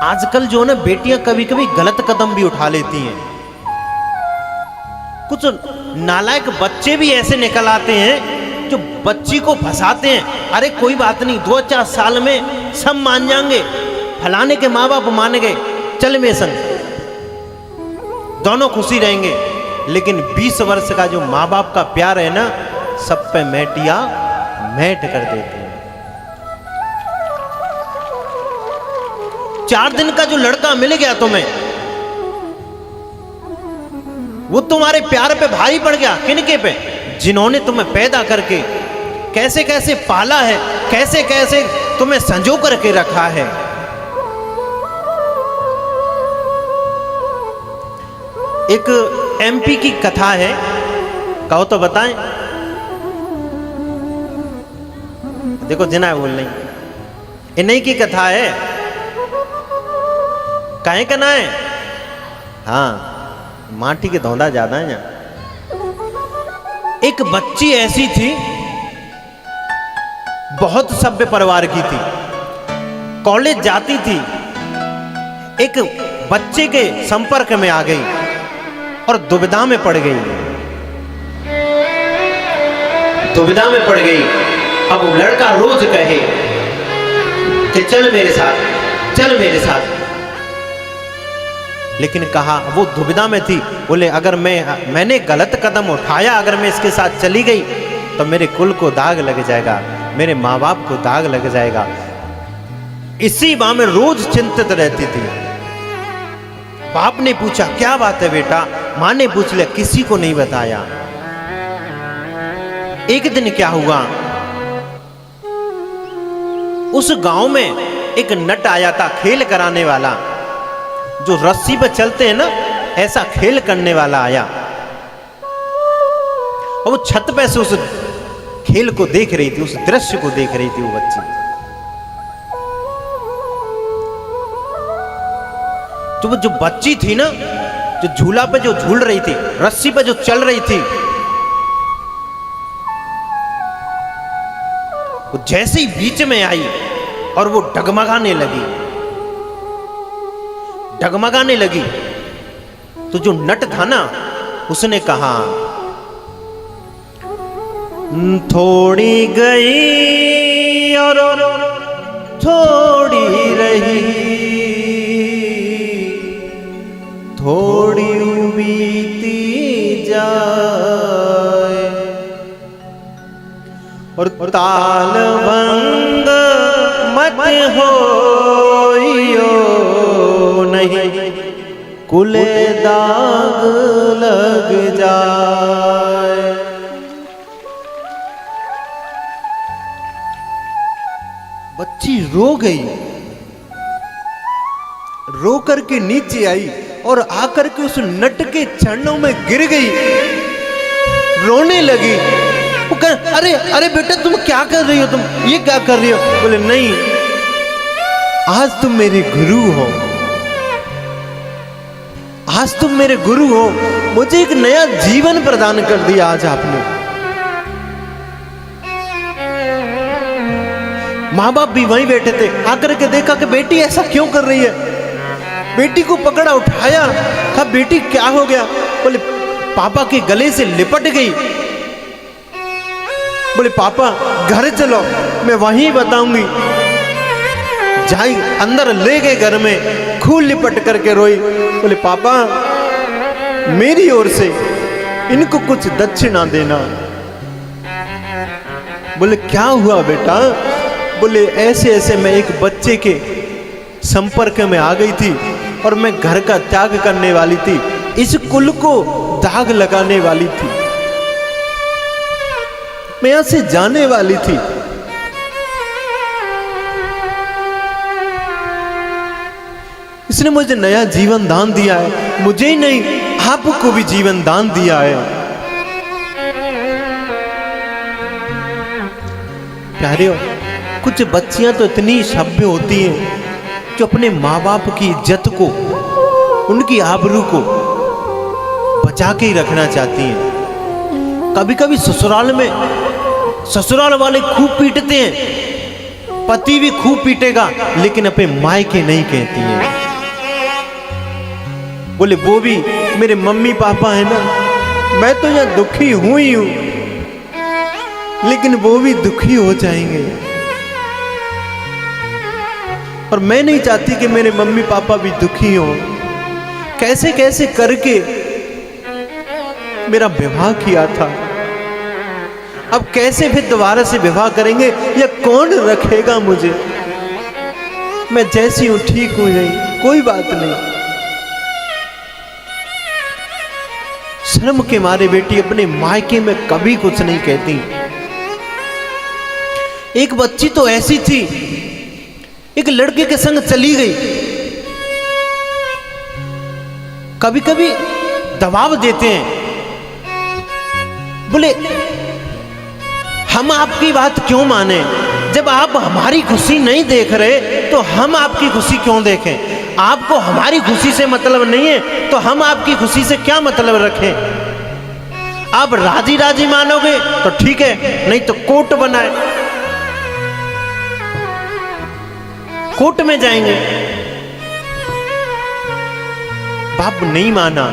आजकल जो है ना बेटियां कभी कभी गलत कदम भी उठा लेती हैं। कुछ नालायक बच्चे भी ऐसे निकल आते हैं जो बच्ची को फंसाते हैं। अरे कोई बात नहीं, 2-4 साल में सब मान जाएंगे, फलाने के माँ बाप मान गए, चल मेरे संग, दोनों खुशी रहेंगे। लेकिन 20 वर्ष का जो माँ बाप का प्यार है ना, सब पे मैटिया मैट कर देते हैं। 4 दिन का जो लड़का मिल गया तुम्हें, वो तुम्हारे प्यार पे भारी पड़ गया। किनके पे? जिन्होंने तुम्हें पैदा करके कैसे कैसे पाला है, कैसे कैसे तुम्हें संजो करके रखा है। एक एमपी की कथा है, कहो तो बताएं। देखो जिना बोल नहीं, इन्हीं की कथा है। काहे करना है? हाँ, माटी के धौंधा ज्यादा है यहाँ। एक बच्ची ऐसी थी, बहुत सभ्य परिवार की थी, कॉलेज जाती थी, एक बच्चे के संपर्क में आ गई और दुविधा में पड़ गई। दुविधा में पड़ गई। अब लड़का रोज कहे कि चल मेरे साथ, चल मेरे साथ, लेकिन कहा, वो दुविधा में थी। बोले अगर मैंने गलत कदम उठाया, अगर मैं इसके साथ चली गई तो मेरे कुल को दाग लग जाएगा, मेरे माँ बाप को दाग लग जाएगा। इसी बात में रोज चिंतित रहती थी। बाप ने पूछा क्या बात है बेटा? माँ ने पूछ लिया, किसी को नहीं बताया। एक दिन क्या हुआ, उस गांव में एक नट आया था, खेल कराने वाला, जो रस्सी पर चलते हैं ना, ऐसा खेल करने वाला आया। और वो छत पे से उस खेल को देख रही थी, उस दृश्य को देख रही थी वो बच्ची। तो वो जो बच्ची थी ना, जो झूला पे जो झूल रही थी, रस्सी पे जो चल रही थी, वो जैसे ही बीच में आई और वो डगमगाने लगी, डगमगाने लगी, तो जो नट था ना, उसने कहा, थोड़ी गई और थोड़ी रही, थोड़ी बीती जाए, और ताल भंग मत होइयो नहीं, कुले दाग लग जाए। बच्ची रो गई, रो करके नीचे आई और आकर के उस नट के चरणों में गिर गई, रोने लगी। वो कह, अरे अरे बेटा तुम क्या कर रही हो, तुम ये क्या कर रही हो? बोले नहीं, आज तुम मेरे गुरु हो, आज तुम मेरे गुरु हो, मुझे एक नया जीवन प्रदान कर दिया आज आपने। माँ बाप भी वहीं बैठे थे, आकर के देखा कि बेटी ऐसा क्यों कर रही है। बेटी को पकड़ा, उठाया, कहा बेटी क्या हो गया? बोले पापा के गले से लिपट गई। बोले पापा घर चलो, मैं वहीं बताऊंगी। जाई अंदर ले गए घर में, खूब लिपट करके रोई। बोले पापा मेरी ओर से इनको कुछ दक्षिणा देना। बोले क्या हुआ बेटा? बोले ऐसे ऐसे मैं एक बच्चे के संपर्क में आ गई थी और मैं घर का त्याग करने वाली थी, इस कुल को दाग लगाने वाली थी, मैं यहां से जाने वाली थी। इसने मुझे नया जीवन दान दिया है, मुझे ही नहीं आपको भी जीवन दान दिया है। प्यारे, कुछ बच्चियां तो इतनी सभ्य होती हैं जो अपने माँ बाप की इज्जत को, उनकी आबरू को बचा के ही रखना चाहती हैं। कभी कभी ससुराल में ससुराल वाले खूब पीटते हैं, पति भी खूब पीटेगा लेकिन अपने मायके नहीं कहती है। बोले वो भी मेरे मम्मी पापा है ना, मैं तो यहाँ दुखी हूं ही हूं, लेकिन वो भी दुखी हो जाएंगे और मैं नहीं चाहती कि मेरे मम्मी पापा भी दुखी हो। कैसे कैसे करके मेरा विवाह किया था, अब कैसे फिर दोबारा से विवाह करेंगे, या कौन रखेगा मुझे? मैं जैसी हूं ठीक हो जाई, कोई बात नहीं। शर्म के मारे बेटी अपने मायके में कभी कुछ नहीं कहती। एक बच्ची तो ऐसी थी, एक लड़के के संग चली गई। कभी कभी दबाव देते हैं, बोले हम आपकी बात क्यों माने, जब आप हमारी खुशी नहीं देख रहे तो हम आपकी खुशी क्यों देखें? आपको हमारी खुशी से मतलब नहीं है तो हम आपकी खुशी से क्या मतलब रखें? आप राजी राजी मानोगे तो ठीक है, नहीं तो कोर्ट बनाए, कोर्ट में जाएंगे। बाप नहीं माना।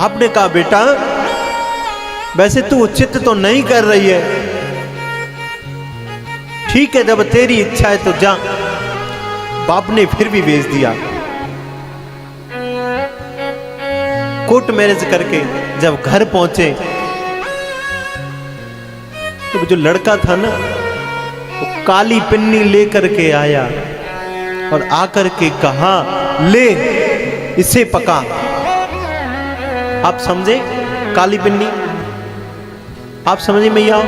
आपने कहा बेटा वैसे तू उचित तो नहीं कर रही है, ठीक है जब तेरी इच्छा है तो जा। बाप ने फिर भी भेज दिया। कोर्ट मैरिज करके जब घर पहुंचे तो जो लड़का था ना वो काली पिन्नी लेकर के आया और आकर के कहा ले इसे पका। आप समझे काली पिन्नी? आप समझे मैया?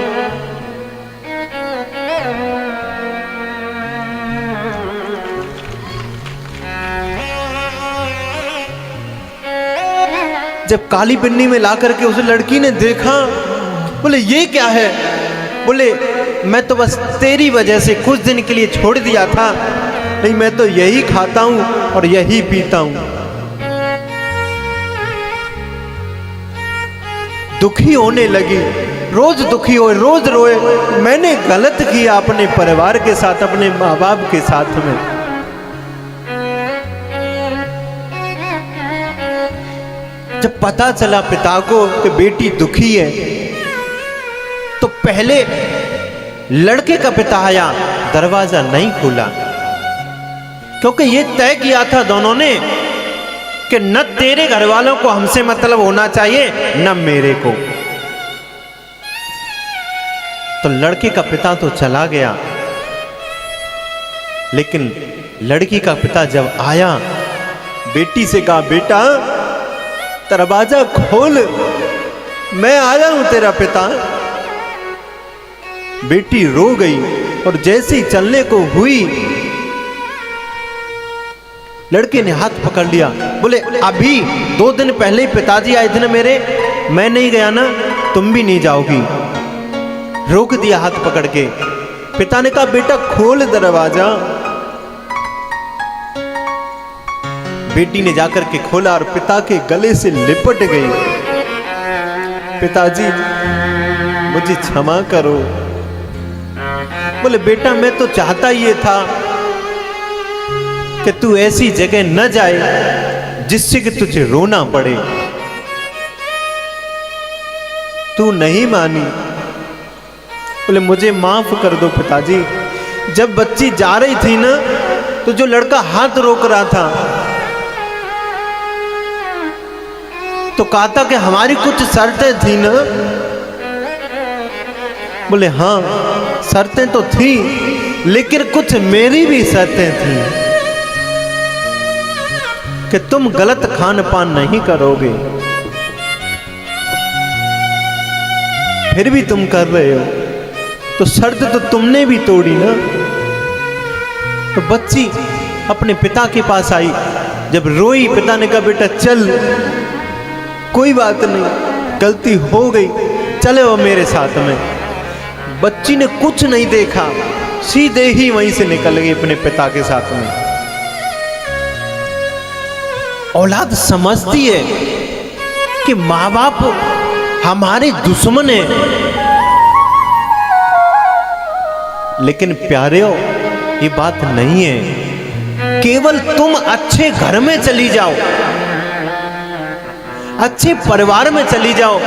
जब काली पिन्नी में ला करके उस लड़की ने देखा, बोले ये क्या है? बोले मैं तो बस तेरी वजह से कुछ दिन के लिए छोड़ दिया था, नहीं मैं तो यही खाता हूं और यही पीता हूं। दुखी होने लगी, रोज दुखी हो, रोज रोए, मैंने गलत किया अपने परिवार के साथ, अपने माँ बाप के साथ में। जब पता चला पिता को कि बेटी दुखी है तो पहले लड़के का पिता आया, दरवाजा नहीं खोला, क्योंकि ये तय किया था दोनों ने कि न तेरे घर वालों को हमसे मतलब होना चाहिए न मेरे को। तो लड़के का पिता तो चला गया, लेकिन लड़की का पिता जब आया बेटी से कहा बेटा दरवाजा खोल, मैं आया हूं तेरा पिता। बेटी रो गई और जैसे ही चलने को हुई लड़के ने हाथ पकड़ लिया। बोले अभी 2 दिन पहले ही पिताजी आए थे ना मेरे, मैं नहीं गया ना, तुम भी नहीं जाओगी। रोक दिया हाथ पकड़ के। पिता ने कहा बेटा खोल दरवाजा। बेटी ने जाकर के खोला और पिता के गले से लिपट गई। पिताजी मुझे क्षमा करो। बोले बेटा मैं तो चाहता ये था कि तू ऐसी जगह न जाए जिससे कि तुझे रोना पड़े, तू नहीं मानी। बोले मुझे माफ कर दो पिताजी। जब बच्ची जा रही थी ना तो जो लड़का हाथ रोक रहा था तो कहा था कि हमारी कुछ शर्तें थी ना। बोले हाँ शर्तें तो थी, लेकिन कुछ मेरी भी शर्तें थी कि तुम गलत खान पान नहीं करोगे, फिर भी तुम कर रहे हो, तो शर्त तो तुमने भी तोड़ी ना। तो बच्ची अपने पिता के पास आई, जब रोई पिता ने कहा बेटा चल, कोई बात नहीं, गलती हो गई, चले वो मेरे साथ में। बच्ची ने कुछ नहीं देखा, सीधे ही वहीं से निकल गई अपने पिता के साथ में। औलाद समझती है कि माँ बाप हमारे दुश्मन हैं, लेकिन प्यारे हो ये बात नहीं है। केवल तुम अच्छे घर में चली जाओ, अच्छे परिवार में चली जाओ,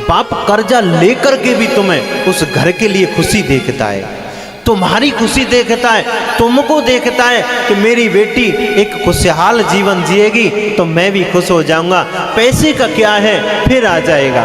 बाप कर्जा लेकर के भी तुम्हें उस घर के लिए खुशी देखता है, तुम्हारी खुशी देखता है, तुमको देखता है कि मेरी बेटी एक खुशहाल जीवन जिएगी तो मैं भी खुश हो जाऊंगा। पैसे का क्या है, फिर आ जाएगा।